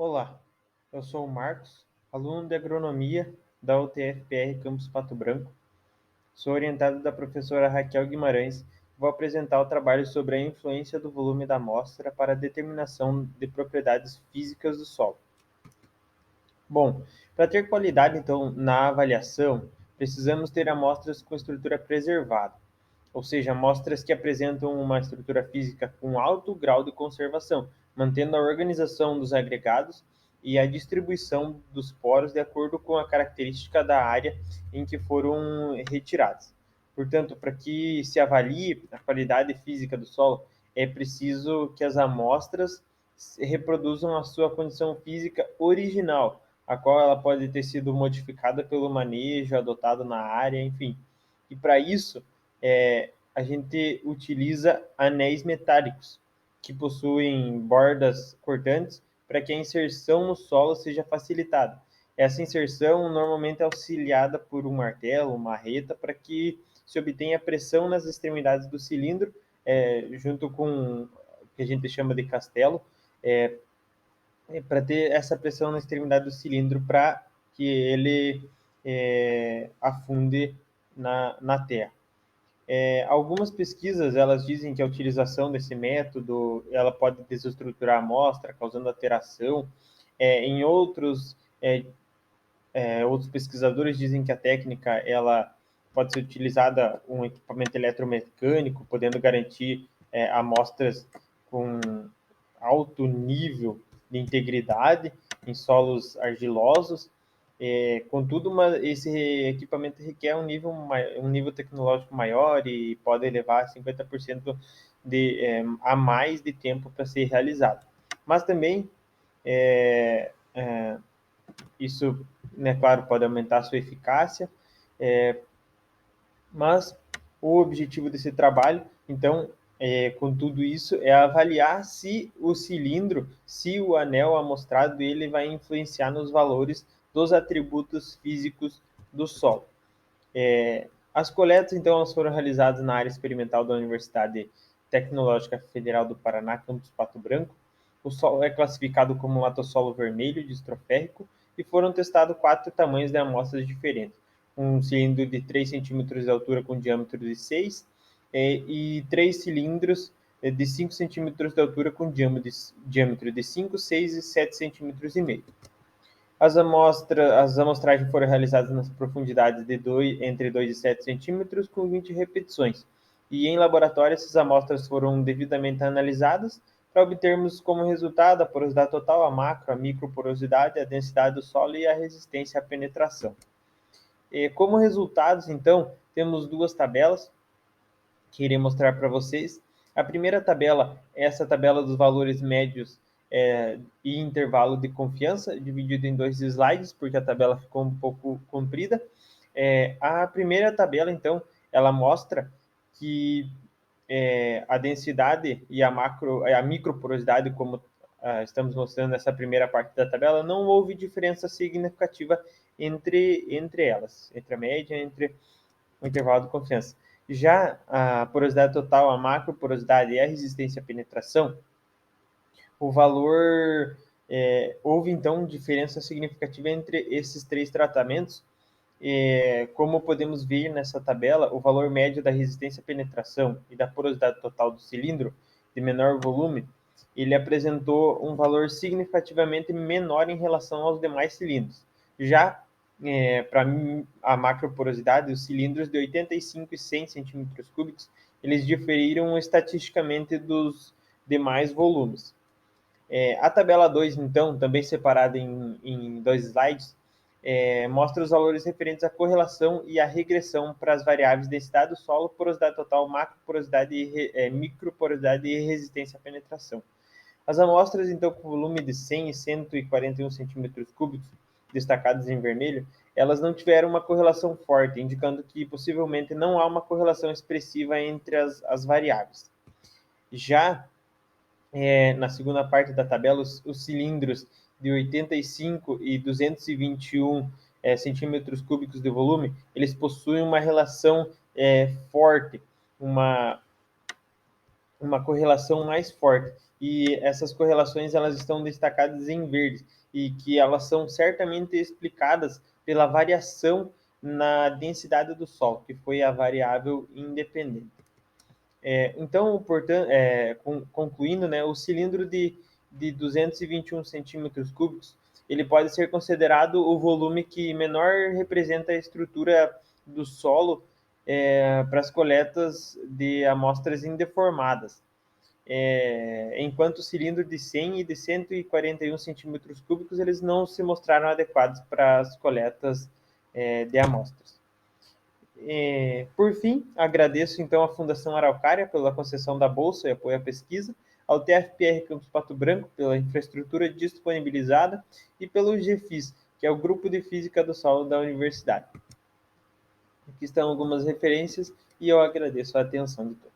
Olá, eu sou o Marcos, aluno de agronomia da UTFPR Campus Pato Branco. Sou orientado da professora Raquel Guimarães. Vou apresentar o trabalho sobre a influência do volume da amostra para a determinação de propriedades físicas do solo. Bom, para ter qualidade, então, na avaliação, precisamos ter amostras com estrutura preservada, ou seja, amostras que apresentam uma estrutura física com alto grau de conservação, mantendo a organização dos agregados e a distribuição dos poros de acordo com a característica da área em que foram retirados. Portanto, para que se avalie a qualidade física do solo, é preciso que as amostras reproduzam a sua condição física original, a qual ela pode ter sido modificada pelo manejo adotado na área, enfim. E para isso, a gente utiliza anéis metálicos, que possuem bordas cortantes, para que a inserção no solo seja facilitada. Essa inserção normalmente é auxiliada por um martelo, uma marreta, para que se obtenha pressão nas extremidades do cilindro, junto com o que a gente chama de castelo, é, para ter essa pressão na extremidade do cilindro para que ele afunde na terra. Algumas pesquisas elas dizem que a utilização desse método ela pode desestruturar a amostra, causando alteração. Em outros pesquisadores dizem que a técnica ela pode ser utilizada um equipamento eletromecânico, podendo garantir amostras com alto nível de integridade em solos argilosos. Contudo, esse equipamento requer um nível tecnológico maior e pode levar 50% a mais de tempo para ser realizado. Mas também isso, né, claro, pode aumentar a sua eficácia, mas o objetivo desse trabalho, então, com tudo isso, é avaliar se o cilindro, se o anel amostrado, ele vai influenciar nos valores dos atributos físicos do solo. As coletas, então, elas foram realizadas na área experimental da Universidade Tecnológica Federal do Paraná, campus Pato Branco. O solo é classificado como latossolo vermelho distroférrico e foram testados 4 tamanhos de amostras diferentes. Um cilindro de 3 centímetros de altura com diâmetro de 6 e 3 cilindros de 5 centímetros de altura com diâmetro de 5, 6 e 7 centímetros e meio. As amostragens foram realizadas nas profundidades entre 2 e 7 centímetros, com 20 repetições. E em laboratório, essas amostras foram devidamente analisadas para obtermos como resultado a porosidade total, a macro, a microporosidade, a densidade do solo e a resistência à penetração. Como resultados, então, temos duas tabelas que irei mostrar para vocês. A primeira tabela é essa tabela dos valores médios e intervalo de confiança, dividido em 2 slides, porque a tabela ficou um pouco comprida. A primeira tabela, então, ela mostra que a densidade e a microporosidade, como estamos mostrando nessa primeira parte da tabela, não houve diferença significativa entre elas, entre a média, entre o intervalo de confiança. Já a porosidade total, a macroporosidade e a resistência à penetração, o valor, houve então diferença significativa entre esses 3 tratamentos. Como podemos ver nessa tabela, o valor médio da resistência à penetração e da porosidade total do cilindro, de menor volume, ele apresentou um valor significativamente menor em relação aos demais cilindros. Já para a macroporosidade, os cilindros de 85 e 100 centímetros cúbicos, eles diferiram estatisticamente dos demais volumes. A tabela 2, então, também separada em 2 slides, mostra os valores referentes à correlação e à regressão para as variáveis densidade do solo, porosidade total, macroporosidade, microporosidade e resistência à penetração. As amostras, então, com volume de 100 e 141 centímetros cúbicos, destacadas em vermelho, elas não tiveram uma correlação forte, indicando que possivelmente não há uma correlação expressiva entre as variáveis. Já na segunda parte da tabela, os cilindros de 85 e 221 centímetros cúbicos de volume, eles possuem uma relação forte, uma correlação mais forte. e essas correlações elas estão destacadas em verde, e que elas são certamente explicadas pela variação na densidade do Sol, que foi a variável independente. Então, portanto, concluindo, né, o cilindro de 221 centímetros cúbicos, ele pode ser considerado o volume que menor representa a estrutura do solo para as coletas de amostras indeformadas, enquanto o cilindro de 100 e de 141 centímetros cúbicos eles não se mostraram adequados para as coletas de amostras. Por fim, agradeço então à Fundação Araucária pela concessão da bolsa e apoio à pesquisa, ao TFPR Campus Pato Branco pela infraestrutura disponibilizada e pelo GFIS, que é o Grupo de Física do Solo da Universidade. Aqui estão algumas referências e eu agradeço a atenção de todos.